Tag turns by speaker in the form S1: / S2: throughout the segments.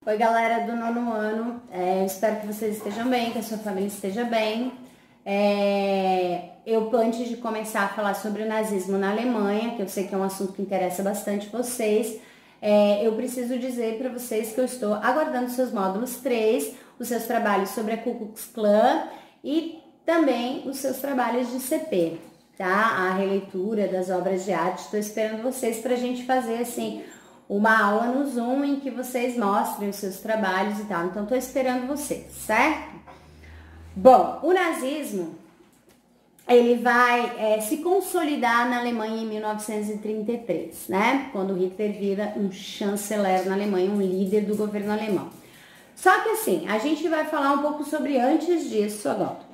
S1: Oi, galera do nono ano, espero que vocês estejam bem, que a sua família esteja bem. Antes de começar a falar sobre o nazismo na Alemanha, que eu sei que é um assunto que interessa bastante vocês, eu preciso dizer para vocês que eu estou aguardando seus módulos 3, os seus trabalhos sobre a Ku Klux Klan e também os seus trabalhos de CP, tá? A releitura das obras de arte. Estou esperando vocês para a gente fazer assim uma aula no Zoom em que vocês mostrem os seus trabalhos e tal. Então, estou esperando vocês, certo? Bom, o nazismo, ele vai se consolidar na Alemanha em 1933, né? Quando Hitler vira um chanceler na Alemanha, um líder do governo alemão. Só que assim, a gente vai falar um pouco sobre antes disso agora.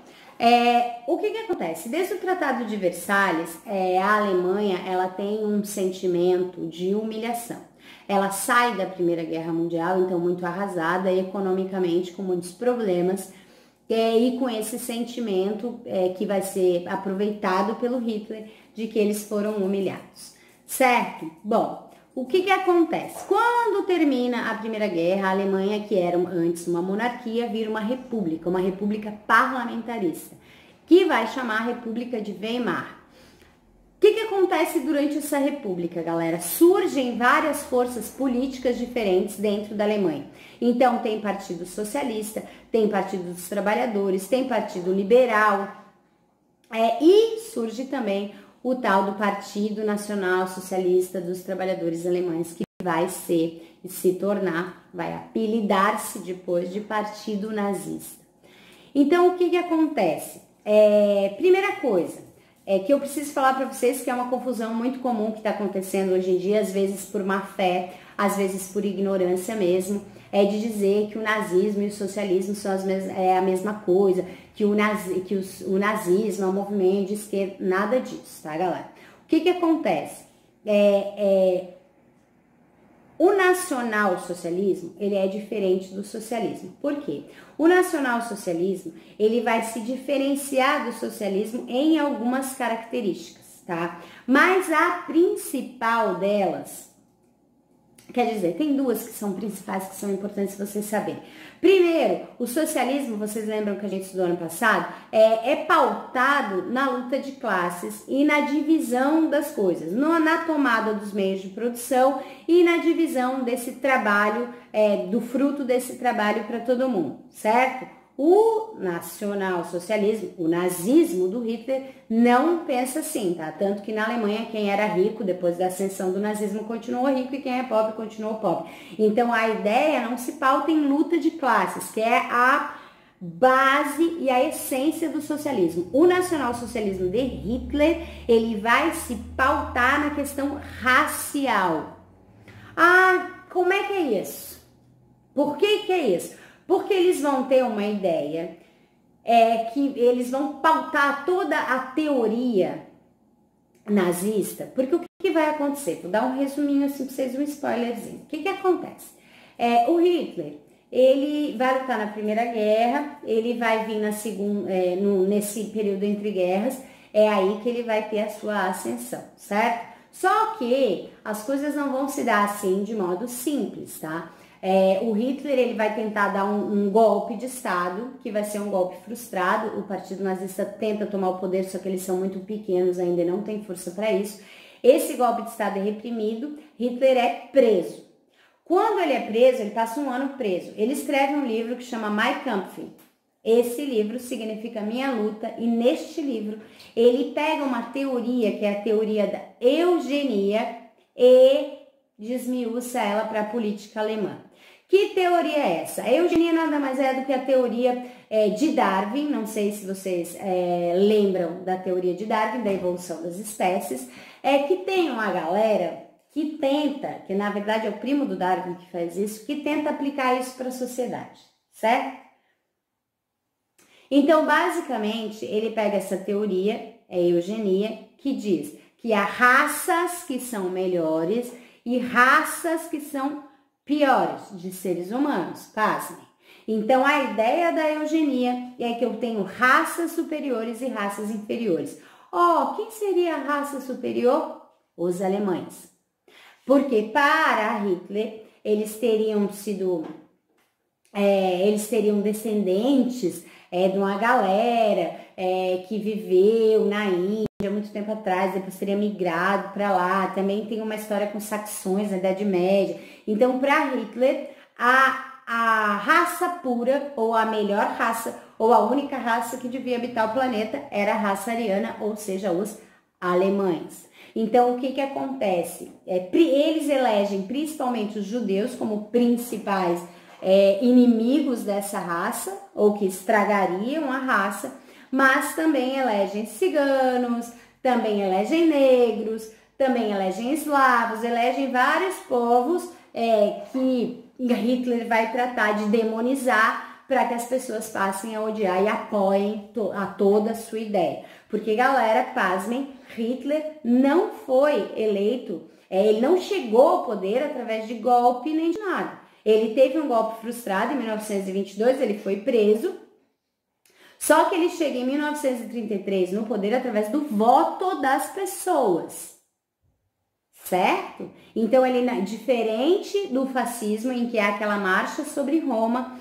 S1: O que acontece? Desde o Tratado de Versalhes, a Alemanha, ela tem um sentimento de humilhação. Ela sai da Primeira Guerra Mundial, então muito arrasada economicamente, com muitos problemas, e com esse sentimento que vai ser aproveitado pelo Hitler de que eles foram humilhados, certo? Bom, o que acontece? Quando termina a Primeira Guerra, a Alemanha, que era antes uma monarquia, vira uma república parlamentarista, que vai chamar a República de Weimar. O que acontece durante essa república, galera? Surgem várias forças políticas diferentes dentro da Alemanha. Então, tem Partido Socialista, tem Partido dos Trabalhadores, tem Partido Liberal, e surge também o tal do Partido Nacional Socialista dos Trabalhadores Alemães, que vai vai apelidar-se depois de Partido Nazista. Então, o que acontece? Primeira coisa, que eu preciso falar para vocês que é uma confusão muito comum que está acontecendo hoje em dia, às vezes por má fé, às vezes por ignorância mesmo, de dizer que o nazismo e o socialismo são a mesma coisa, que o nazismo é um movimento de esquerda, nada disso, tá, galera? O que acontece? O nacional-socialismo, ele é diferente do socialismo. Por quê? O nacional-socialismo, ele vai se diferenciar do socialismo em algumas características, tá? Mas a principal delas, quer dizer, tem duas que são principais, que são importantes vocês saberem. Primeiro, o socialismo, vocês lembram que a gente estudou ano passado, é pautado na luta de classes e na divisão das coisas, na tomada dos meios de produção e na divisão desse trabalho, do fruto desse trabalho para todo mundo, certo? O nacional-socialismo, o nazismo do Hitler, não pensa assim, tá? Tanto que na Alemanha, quem era rico depois da ascensão do nazismo continuou rico e quem é pobre continuou pobre. Então, a ideia não se pauta em luta de classes, que é a base e a essência do socialismo. O nacional-socialismo de Hitler, ele vai se pautar na questão racial. Ah, como é que é isso? Por que é isso? Porque eles vão ter uma ideia, que eles vão pautar toda a teoria nazista, porque o que vai acontecer? Vou dar um resuminho assim para vocês, um spoilerzinho. O que acontece? O Hitler, ele vai lutar na Primeira Guerra, ele vai vir na segunda, nesse período entre guerras, é aí que ele vai ter a sua ascensão, certo? Só que as coisas não vão se dar assim de modo simples, tá? O Hitler, ele vai tentar dar um golpe de Estado, que vai ser um golpe frustrado. O Partido Nazista tenta tomar o poder, só que eles são muito pequenos, ainda não tem força para isso. Esse golpe de Estado é reprimido, Hitler é preso. Quando ele é preso, ele passa um ano preso. Ele escreve um livro que chama Mein Kampf. Esse livro significa Minha Luta, e neste livro ele pega uma teoria, que é a teoria da eugenia, e desmiuça ela para a política alemã. Que teoria é essa? A eugenia nada mais é do que a teoria de Darwin. Não sei se vocês lembram da teoria de Darwin, da evolução das espécies, que tem uma galera que tenta, que na verdade é o primo do Darwin que faz isso, que tenta aplicar isso para a sociedade, certo? Então, basicamente, ele pega essa teoria, a eugenia, que diz que há raças que são melhores e raças que são piores de seres humanos, pasmem. Então, a ideia da eugenia é que eu tenho raças superiores e raças inferiores. Quem seria a raça superior? Os alemães. Porque para Hitler, eles teriam sido eles seriam descendentes de uma galera que viveu na Índia muito tempo atrás, depois teria migrado para lá. Também tem uma história com saxões na Idade Média. Então, para Hitler, a raça pura, ou a melhor raça, ou a única raça que devia habitar o planeta era a raça ariana, ou seja, os alemães. Então, o que acontece? Eles elegem principalmente os judeus como principais inimigos dessa raça, ou que estragariam a raça, mas também elegem ciganos, também elegem negros, também elegem eslavos, elegem vários povos que Hitler vai tratar de demonizar para que as pessoas passem a odiar e apoiem a toda a sua ideia. Porque, galera, pasmem, Hitler não foi eleito, ele não chegou ao poder através de golpe nem de nada. Ele teve um golpe frustrado em 1922, ele foi preso, só que ele chega em 1933 no poder através do voto das pessoas, certo? Então, ele, diferente do fascismo, em que é aquela marcha sobre Roma,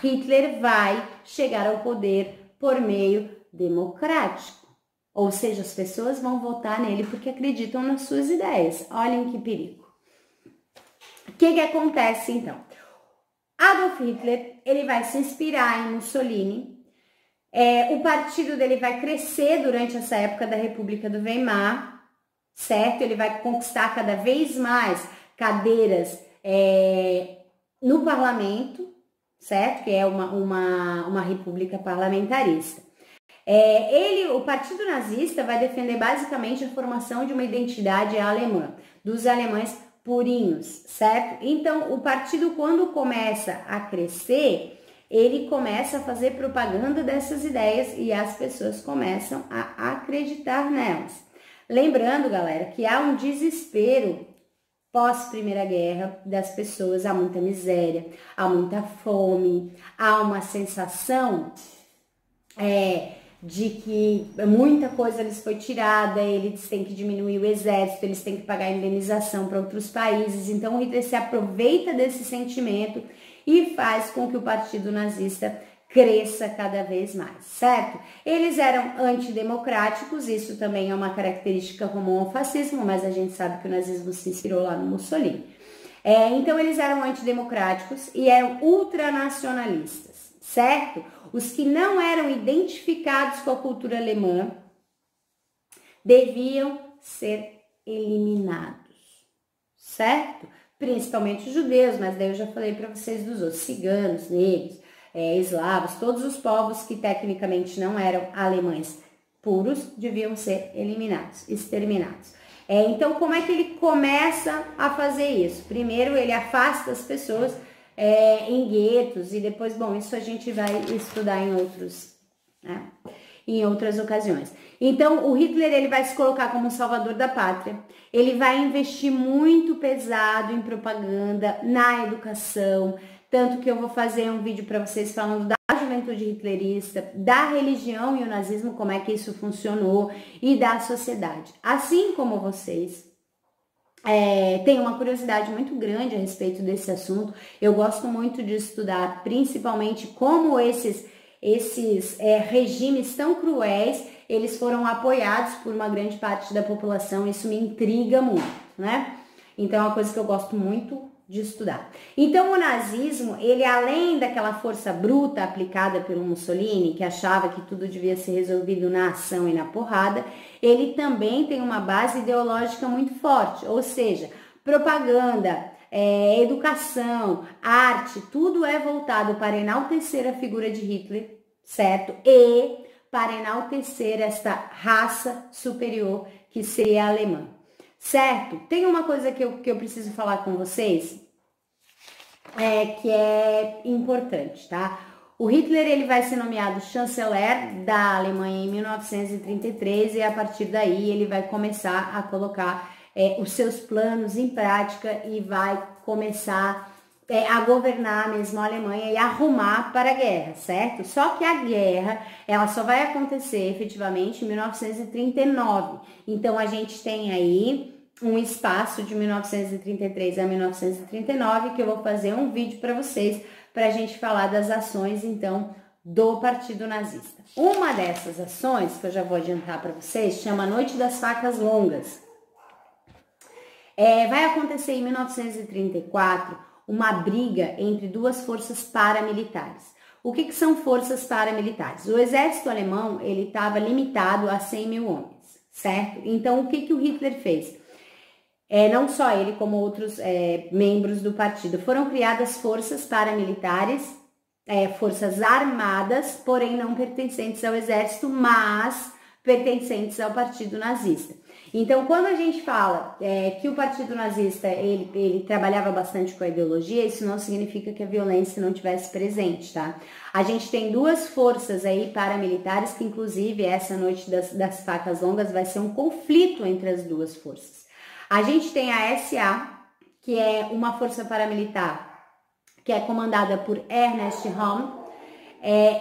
S1: Hitler vai chegar ao poder por meio democrático. Ou seja, as pessoas vão votar nele porque acreditam nas suas ideias. Olhem que perigo. O que acontece então? Adolf Hitler, ele vai se inspirar em Mussolini. O partido dele vai crescer durante essa época da República do Weimar, certo? Ele vai conquistar cada vez mais cadeiras no parlamento, certo? Que é uma república parlamentarista. O Partido Nazista vai defender basicamente a formação de uma identidade alemã, dos alemães purinhos, certo? Então, o partido, quando começa a crescer, ele começa a fazer propaganda dessas ideias e as pessoas começam a acreditar nelas. Lembrando, galera, que há um desespero pós-Primeira Guerra das pessoas, há muita miséria, há muita fome, há uma sensação de que muita coisa lhes foi tirada, eles têm que diminuir o exército, eles têm que pagar indenização para outros países. Então, o Hitler se aproveita desse sentimento e faz com que o partido nazista cresça cada vez mais, certo? Eles eram antidemocráticos, isso também é uma característica comum ao fascismo, mas a gente sabe que o nazismo se inspirou lá no Mussolini. Então, eles eram antidemocráticos e eram ultranacionalistas, certo? Os que não eram identificados com a cultura alemã deviam ser eliminados, certo? Principalmente os judeus, mas daí eu já falei para vocês dos outros, ciganos, negros, eslavos, todos os povos que tecnicamente não eram alemães puros deviam ser eliminados, exterminados. Então, como é que ele começa a fazer isso? Primeiro, ele afasta as pessoas em guetos e depois, bom, isso a gente vai estudar em outras ocasiões. Então, o Hitler, ele vai se colocar como salvador da pátria, ele vai investir muito pesado em propaganda, na educação, tanto que eu vou fazer um vídeo para vocês falando da juventude hitlerista, da religião e o nazismo, como é que isso funcionou, e da sociedade. Assim como vocês tenho uma curiosidade muito grande a respeito desse assunto, eu gosto muito de estudar principalmente como esses regimes tão cruéis, eles foram apoiados por uma grande parte da população, isso me intriga muito, né? Então é uma coisa que eu gosto muito de estudar. Então o nazismo, ele além daquela força bruta aplicada pelo Mussolini, que achava que tudo devia ser resolvido na ação e na porrada, ele também tem uma base ideológica muito forte, ou seja, propaganda, educação, arte, tudo é voltado para enaltecer a figura de Hitler, certo? E para enaltecer esta raça superior que seria a alemã. Certo? Tem uma coisa que eu preciso falar com vocês, que é importante, tá? O Hitler, ele vai ser nomeado chanceler da Alemanha em 1933 e a partir daí ele vai começar a colocar os seus planos em prática e vai começar a governar mesmo a Alemanha e arrumar para a guerra, certo? Só que a guerra, ela só vai acontecer efetivamente em 1939. Então, a gente tem aí um espaço de 1933 a 1939 que eu vou fazer um vídeo para vocês para a gente falar das ações, então, do Partido Nazista. Uma dessas ações, que eu já vou adiantar para vocês, chama Noite das Facas Longas. Vai acontecer em 1934 uma briga entre duas forças paramilitares. O que são forças paramilitares? O exército alemão ele estava limitado a 100 mil homens, certo? Então, o que o Hitler fez? Não só ele, como outros membros do partido, foram criadas forças paramilitares, forças armadas, porém não pertencentes ao exército, mas pertencentes ao partido nazista. Então, quando a gente fala que o partido nazista ele trabalhava bastante com a ideologia, isso não significa que a violência não tivesse presente, tá? A gente tem duas forças aí paramilitares que, inclusive, essa noite das facas longas vai ser um conflito entre as duas forças. A gente tem a SA, que é uma força paramilitar que é comandada por Ernest Röhm.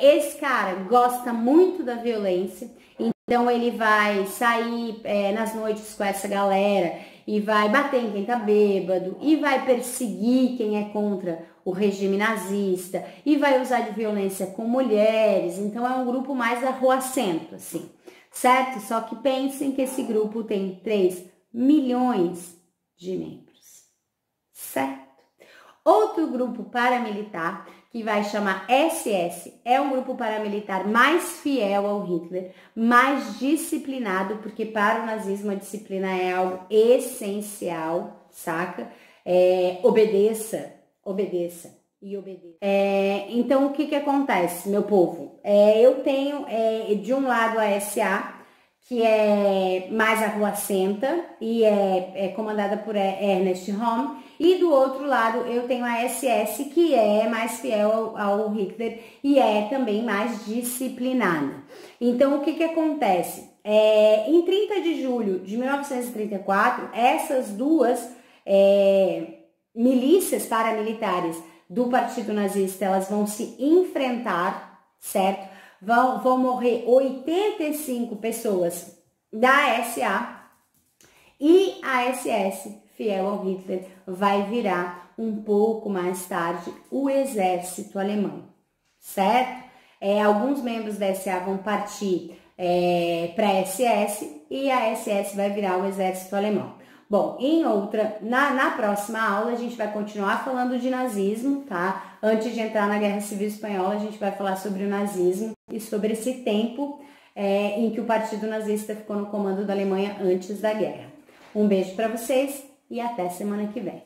S1: Esse cara gosta muito da violência, então ele vai sair nas noites com essa galera e vai bater em quem tá bêbado e vai perseguir quem é contra o regime nazista e vai usar de violência com mulheres. Então é um grupo mais arruacento, assim, certo? Só que pensem que esse grupo tem 3 milhões de membros, certo? Outro grupo paramilitar, que vai chamar SS, é um grupo paramilitar mais fiel ao Hitler, mais disciplinado, porque para o nazismo a disciplina é algo essencial, saca? Obedeça e obedeça. Então, o que acontece, meu povo? Eu tenho, de um lado, a SA, que é mais arruacenta e é comandada por Ernest Röhm, e do outro lado eu tenho a SS, que é mais fiel ao Hitler e é também mais disciplinada. Então, o que acontece? Em 30 de julho de 1934, essas duas milícias paramilitares do Partido Nazista, elas vão se enfrentar, certo? Vão morrer 85 pessoas da SA e a SS, fiel ao Hitler, vai virar um pouco mais tarde o exército alemão, certo? Alguns membros da SA vão partir para a SS e a SS vai virar o exército alemão. Bom, na próxima aula a gente vai continuar falando de nazismo, tá? Antes de entrar na Guerra Civil Espanhola, a gente vai falar sobre o nazismo e sobre esse tempo em que o Partido Nazista ficou no comando da Alemanha antes da guerra. Um beijo para vocês e até semana que vem.